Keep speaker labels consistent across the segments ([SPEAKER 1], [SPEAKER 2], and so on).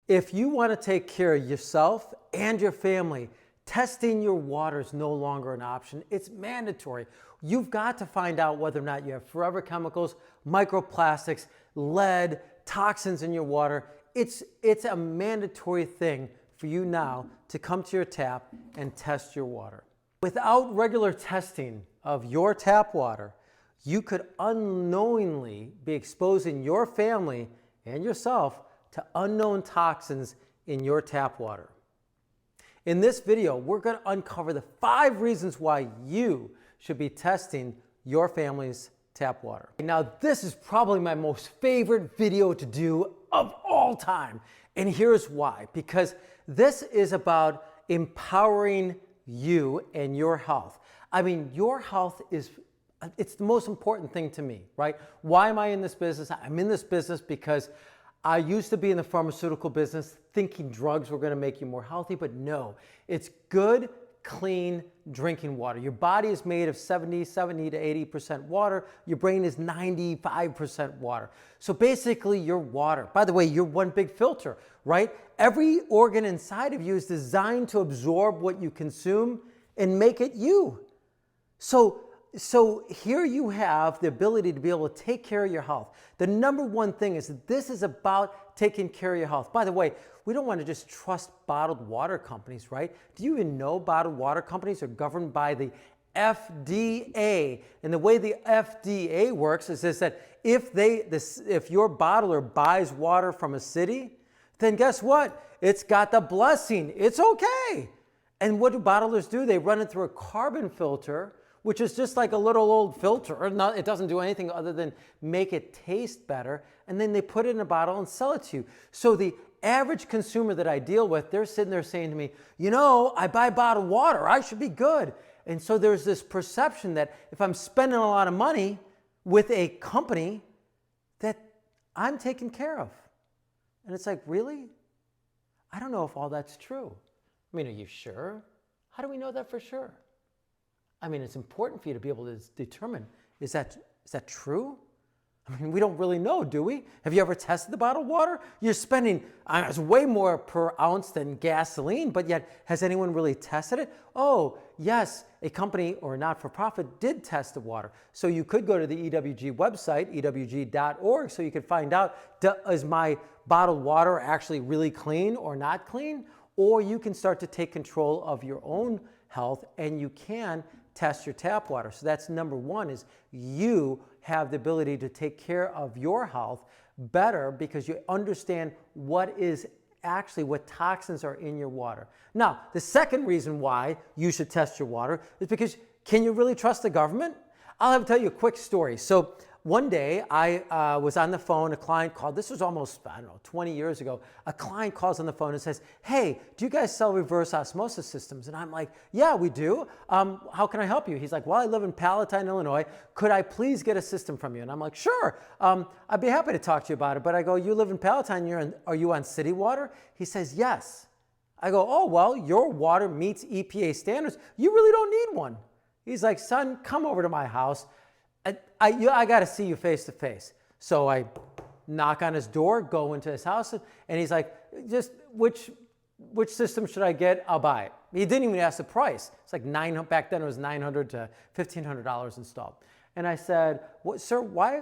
[SPEAKER 1] If you want to take care of yourself and your family, testing your water is no longer an option. It's mandatory. You've got to find out whether or not you have forever chemicals, microplastics, lead, toxins in your water. It's a mandatory thing for you now to come to your tap and test your water. Without regular testing of your tap water, you could unknowingly be exposing your family and yourself to unknown toxins in your tap water. In this video, we're going to uncover the 5 reasons why you should be testing your family's tap water. Now, this is probably my most favorite video to do of all time. And here's why. Because this is about empowering you and your health. I mean, your health it's the most important thing to me, right? Why am I in this business? I'm in this business because I used to be in the pharmaceutical business thinking drugs were going to make you more healthy, but no, it's good, clean drinking water. Your body is made of 70 to 80% water. Your brain is 95% water. So basically your water, by the way, you're one big filter, right? Every organ inside of you is designed to absorb what you consume and make it you. So here you have the ability to be able to take care of your health. The number one thing is that this is about taking care of your health. By the way, we don't want to just trust bottled water companies, right? Do you even know bottled water companies are governed by the FDA? And the way the FDA works is that if your bottler buys water from a city, then guess what? It's got the blessing. It's okay. And what do bottlers do? They run it through a carbon filter, which is just like a little old filter. It doesn't do anything other than make it taste better. And then they put it in a bottle and sell it to you. So the average consumer that I deal with, they're sitting there saying to me, you know, I buy bottled water, I should be good. And so there's this perception that if I'm spending a lot of money with a company, that I'm taken care of. And it's like, really? I don't know if all that's true. I mean, are you sure? How do we know that for sure? I mean, it's important for you to be able to determine, is that true? I mean, we don't really know, do we? Have you ever tested the bottled water? You're spending it's way more per ounce than gasoline, but yet has anyone really tested it? Oh, yes, a company or not-for-profit did test the water. So you could go to the EWG website, ewg.org, so you could find out, is my bottled water actually really clean or not clean? Or you can start to take control of your own health, and you can test your tap water. So that's number one, is you have the ability to take care of your health better because you understand what toxins are in your water. Now, the second reason why you should test your water is because, can you really trust the government? I'll have to tell you a quick story. So one day I was on the phone, a client called, this was almost, 20 years ago. A client calls on the phone and says, hey, do you guys sell reverse osmosis systems? And I'm like, yeah, we do. How can I help you? He's like, well, I live in Palatine, Illinois. Could I please get a system from you? And I'm like, sure. I'd be happy to talk to you about it. But I go, you live in Palatine, are you on city water? He says, yes. I go, oh, well, your water meets EPA standards. You really don't need one. He's like, son, come over to my house. I got to see you face to face. So I knock on his door, go into his house, and he's like, just which system should I get? I'll buy it. He didn't even ask the price. It's like back then it was $900 to $1,500 installed. And I said, sir, why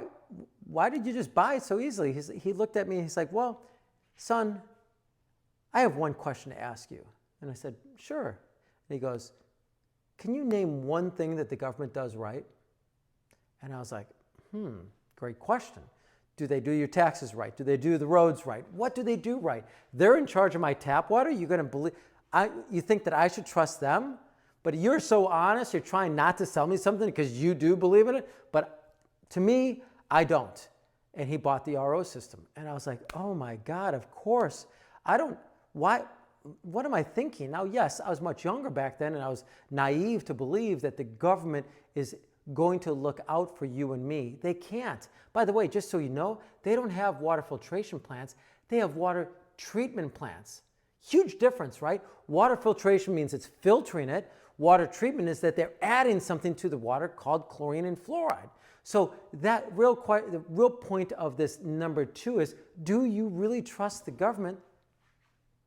[SPEAKER 1] did you just buy it so easily? He looked at me and he's like, well, son, I have one question to ask you. And I said, sure. And he goes, can you name one thing that the government does right? And I was like, great question. Do they do your taxes right? Do they do the roads right? What do they do right? They're in charge of my tap water. You're going to believe, you think that I should trust them? But you're so honest, you're trying not to sell me something because you do believe in it. But to me, I don't. And he bought the RO system. And I was like, oh my God, of course. What am I thinking? Now, yes, I was much younger back then, and I was naive to believe that the government is going to look out for you and me. They can't. By the way, just so you know, they don't have water filtration plants. They have water treatment plants. Huge difference, right? Water filtration means it's filtering it. Water treatment is that they're adding something to the water called chlorine and fluoride. So the real point of this number 2 is, do you really trust the government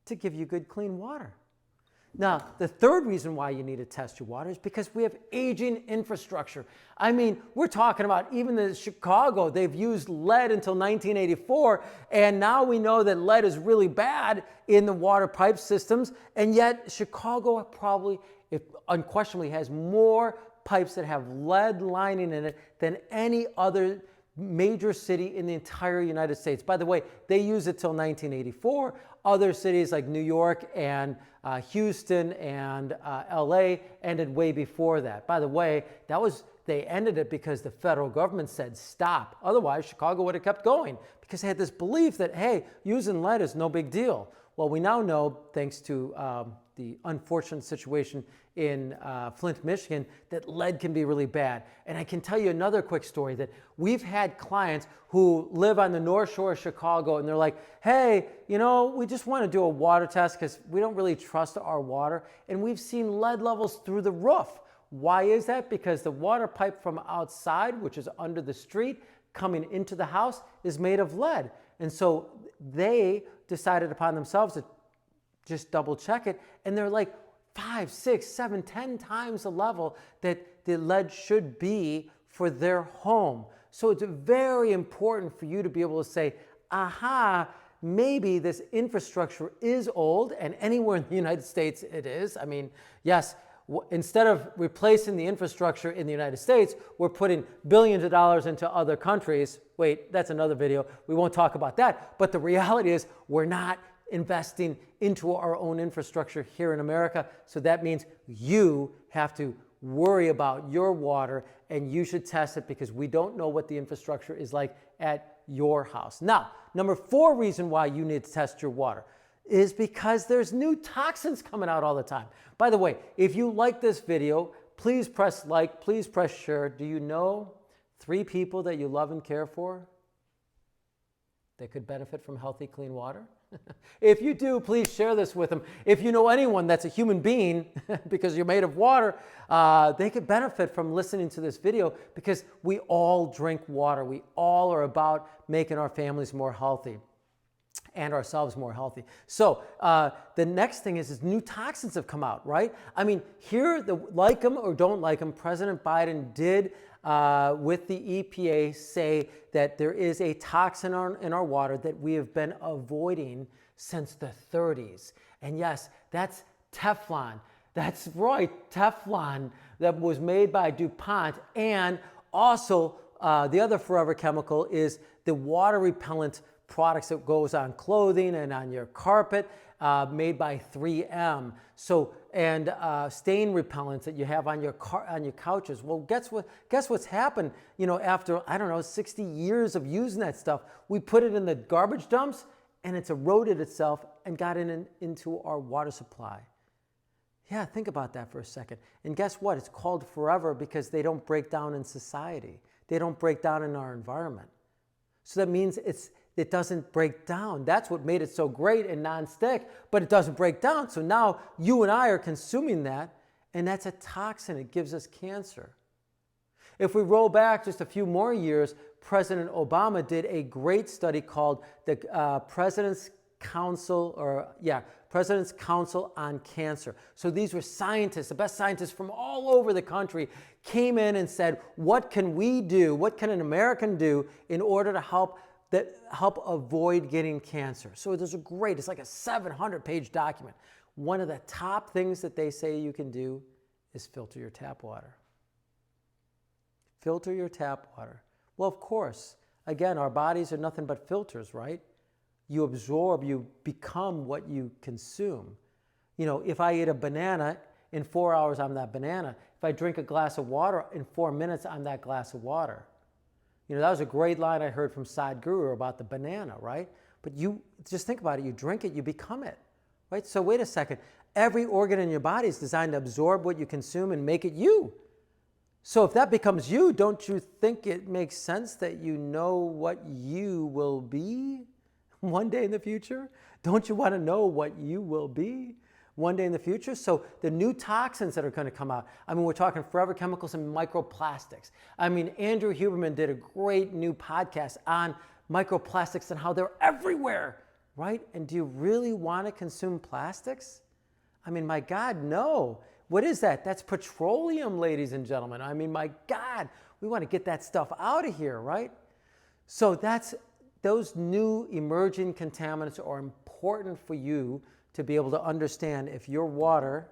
[SPEAKER 1] to give you good, clean water. Now, the third reason why you need to test your water is because we have aging infrastructure. I mean, we're talking about even in Chicago, they've used lead until 1984, and now we know that lead is really bad in the water pipe systems, and yet Chicago probably, unquestionably, has more pipes that have lead lining in it than any other major city in the entire United States. By the way, they used it till 1984. Other cities like New York and Houston and LA ended way before that. By the way, they ended it because the federal government said stop. Otherwise, Chicago would have kept going because they had this belief that, hey, using lead is no big deal. Well, we now know, thanks to the unfortunate situation in Flint, Michigan, that lead can be really bad. And I can tell you another quick story that we've had clients who live on the North Shore of Chicago, and they're like, hey, we just want to do a water test because we don't really trust our water. And we've seen lead levels through the roof. Why is that? Because the water pipe from outside, which is under the street, coming into the house, is made of lead. And so they decided upon themselves to just double check it, and they're like 5, 6, 7, 10 times the level that the lead should be for their home. So it's very important for you to be able to say, aha, maybe this infrastructure is old, and anywhere in the United States it is. I mean, yes, instead of replacing the infrastructure in the United States, we're putting billions of dollars into other countries. Wait, that's another video. We won't talk about that. But the reality is we're not investing into our own infrastructure here in America. So that means you have to worry about your water, and you should test it because we don't know what the infrastructure is like at your house. Now, number 4 reason why you need to test your water is because there's new toxins coming out all the time. By the way, if you like this video, please press like, please press share. Do you know 3 people that you love and care for that could benefit from healthy, clean water? If you do, please share this with them. If you know anyone that's a human being, because you're made of water, they could benefit from listening to this video because we all drink water. We all are about making our families more healthy and ourselves more healthy. So the next thing is new toxins have come out, right? I mean, here, like them or don't like them, President Biden did with the EPA say that there is a toxin in our water that we have been avoiding since the 30s. And yes, that's Teflon. That's right, Teflon that was made by DuPont. And also the other forever chemical is the water repellent products that goes on clothing and on your carpet, made by 3M. So, and stain repellents that you have on your couches. Well, guess what's happened? After, I don't know, 60 years of using that stuff, we put it in the garbage dumps, and it's eroded itself and got into our water supply. Yeah, think about that for a second. And guess what? It's called forever because they don't break down in society. They don't break down in our environment. So that means it doesn't break down. That's what made it so great and non-stick, but it doesn't break down. So now you and I are consuming that, and that's a toxin. It gives us cancer. If we roll back just a few more years, President Obama did a great study called the President's Council on Cancer. So these were scientists, the best scientists from all over the country, came in and said, what can we do? What can an American do in order to help avoid getting cancer? So it's like a 700-page document. One of the top things that they say you can do is filter your tap water. Filter your tap water. Well, of course, again, our bodies are nothing but filters, right? You absorb, you become what you consume. If I eat a banana, in 4 hours, I'm that banana. If I drink a glass of water, in 4 minutes, I'm that glass of water. That was a great line I heard from Sadhguru about the banana, right? But you just think about it. You drink it, you become it, right? So wait a second. Every organ in your body is designed to absorb what you consume and make it you. So if that becomes you, don't you think it makes sense that you know what you will be one day in the future? Don't you want to know what you will be one day in the future? So the new toxins that are going to come out, we're talking forever chemicals and microplastics. Andrew Huberman did a great new podcast on microplastics and how they're everywhere. right? And do you really want to consume plastics? I mean, my God, no. What is that? That's petroleum, ladies and gentlemen. I mean, my God, we want to get that stuff out of here, right? So those new emerging contaminants are important for you to be able to understand if your water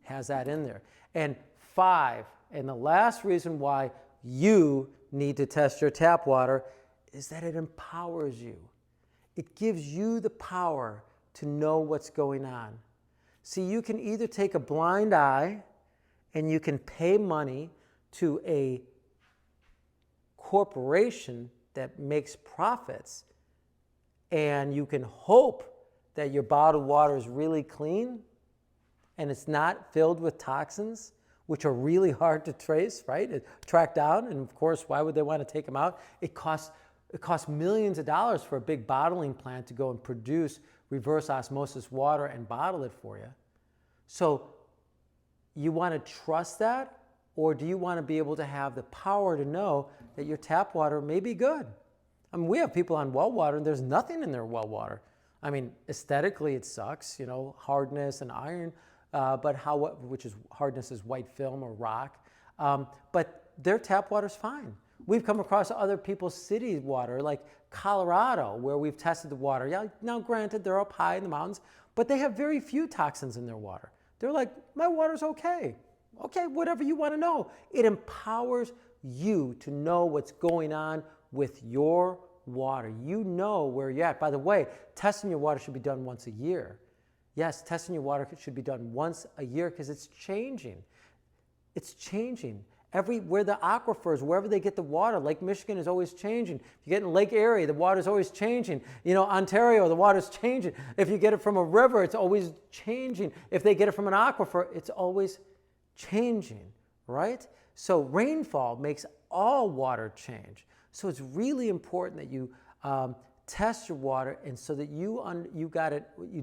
[SPEAKER 1] has that in there. And 5, and the last reason why you need to test your tap water is that it empowers you. It gives you the power to know what's going on. See, you can either take a blind eye and you can pay money to a corporation that makes profits, and you can hope that your bottled water is really clean and it's not filled with toxins, which are really hard to trace, right? Track down, and of course, why would they want to take them out? It costs millions of dollars for a big bottling plant to go and produce reverse osmosis water and bottle it for you. So you want to trust that, or do you want to be able to have the power to know that your tap water may be good? I mean, we have people on well water and there's nothing in their well water. I mean, aesthetically it sucks, you know, hardness and iron, which is hardness is white film or rock, but their tap water's fine. We've come across other people's city water, like Colorado, where we've tested the water. Yeah, now granted, they're up high in the mountains, but they have very few toxins in their water. They're like, my water's okay. Okay, whatever you want to know. It empowers you to know what's going on with your water. You know where you're at. By the way, testing your water should be done once a year. Yes, testing your water should be done once a year because it's changing. It's changing. Where the aquifers, wherever they get the water, Lake Michigan is always changing. If you get in Lake Erie, the water's always changing. You know, Ontario, the water's changing. If you get it from a river, it's always changing. If they get it from an aquifer, it's always changing, right? So rainfall makes all water change. So it's really important that you test your water, and so that you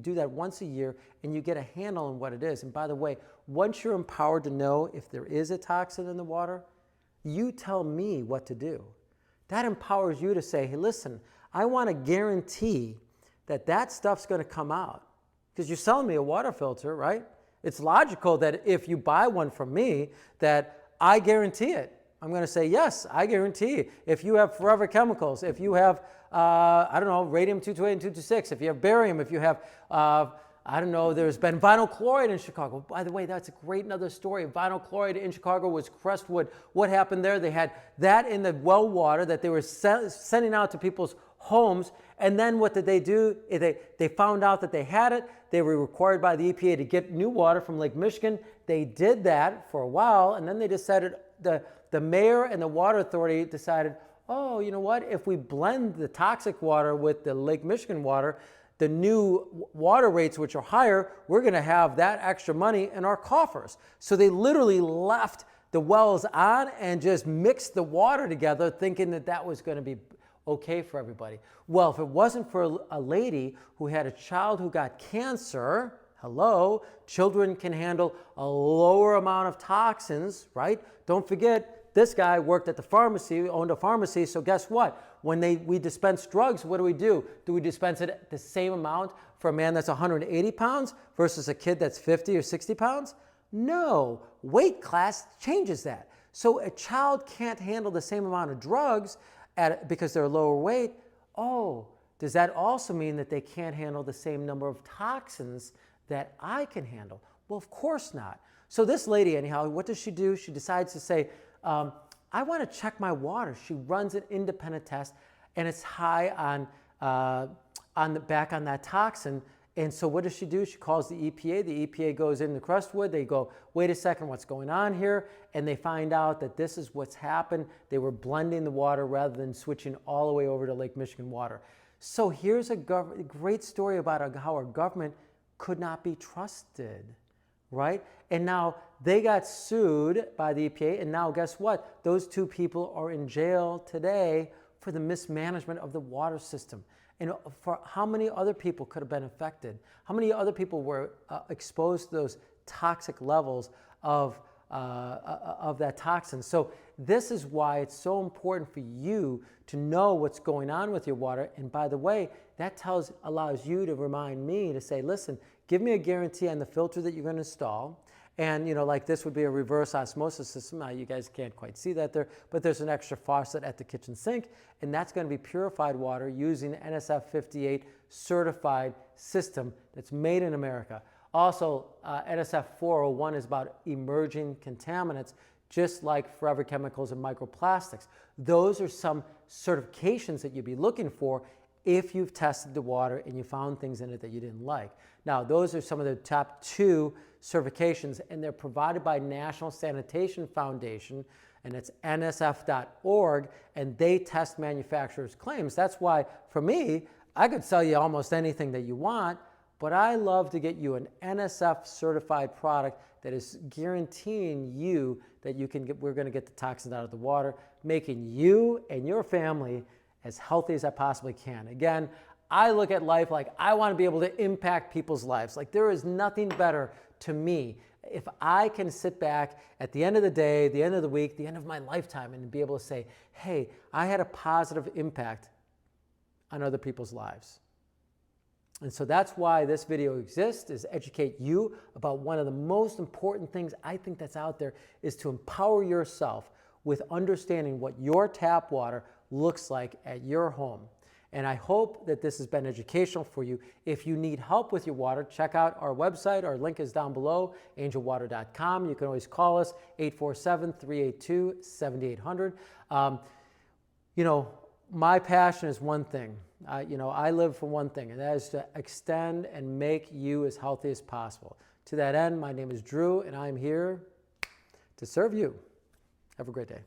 [SPEAKER 1] do that once a year and you get a handle on what it is. And by the way, once you're empowered to know if there is a toxin in the water, you tell me what to do. That empowers you to say, hey, listen, I want to guarantee that that stuff's going to come out. Because you're selling me a water filter, right? It's logical that if you buy one from me, that I guarantee it. I'm going to say, yes, I guarantee. If you have forever chemicals, if you have, radium-228 and 226, if you have barium, if you have, there's been vinyl chloride in Chicago. By the way, that's a great another story. Vinyl chloride in Chicago was Crestwood. What happened there? They had that in the well water that they were sending out to people's homes. And then what did they do? They found out that they had it. They were required by the EPA to get new water from Lake Michigan. They did that for a while, and then they decided, the mayor and the water authority decided, oh, you know what? If we blend the toxic water with the Lake Michigan water, the new water rates, which are higher, we're going to have that extra money in our coffers. So they literally left the wells on and just mixed the water together, thinking that that was going to be okay for everybody. Well, if it wasn't for a lady who had a child who got cancer, hello, children can handle a lower amount of toxins, right? Don't forget, this guy worked at the pharmacy, owned a pharmacy, so guess what? When we dispense drugs, what do? Do we dispense it the same amount for a man that's 180 pounds versus a kid that's 50 or 60 pounds? No, weight class changes that. So a child can't handle the same amount of drugs because they're lower weight. Oh, does that also mean that they can't handle the same number of toxins that I can handle? Well, of course not. So this lady, anyhow, what does she do? She decides to say, I want to check my water. She runs an independent test, and it's high on that toxin. And so what does she do? She calls the EPA. The EPA goes into Crestwood. They go, wait a second, what's going on here? And they find out that this is what's happened. They were blending the water rather than switching all the way over to Lake Michigan water. So here's a great story about how our government could not be trusted, right? And now they got sued by the EPA, and now guess what? Those two people are in jail today for the mismanagement of the water system. And for how many other people could have been affected? How many other people were exposed to those toxic levels of of that toxin. So this is why it's so important for you to know what's going on with your water. And by the way, that allows you to remind me to say, listen, give me a guarantee on the filter that you're going to install. And, you know, like this would be a reverse osmosis system. You guys can't quite see that there, but there's an extra faucet at the kitchen sink, and that's going to be purified water using NSF 58 certified system that's made in America. Also, NSF 401 is about emerging contaminants, just like forever chemicals and microplastics. Those are some certifications that you'd be looking for if you've tested the water and you found things in it that you didn't like. Now, those are some of the top 2 certifications, and they're provided by National Sanitation Foundation, and it's nsf.org, and they test manufacturers' claims. That's why, for me, I could sell you almost anything that you want, but I love to get you an NSF certified product that is guaranteeing you that we're going to get the toxins out of the water, making you and your family as healthy as I possibly can. Again, I look at life like I want to be able to impact people's lives. Like there is nothing better to me if I can sit back at the end of the day, the end of the week, the end of my lifetime, and be able to say, hey, I had a positive impact on other people's lives. And so that's why this video exists, is educate you about one of the most important things I think that's out there, is to empower yourself with understanding what your tap water looks like at your home. And I hope that this has been educational for you. If you need help with your water, check out our website. Our link is down below, angelwater.com. You can always call us, 847-382-7800. You know, my passion is one thing. I live for one thing, and that is to extend and make you as healthy as possible. To that end, my name is Drew, and I'm here to serve you. Have a great day.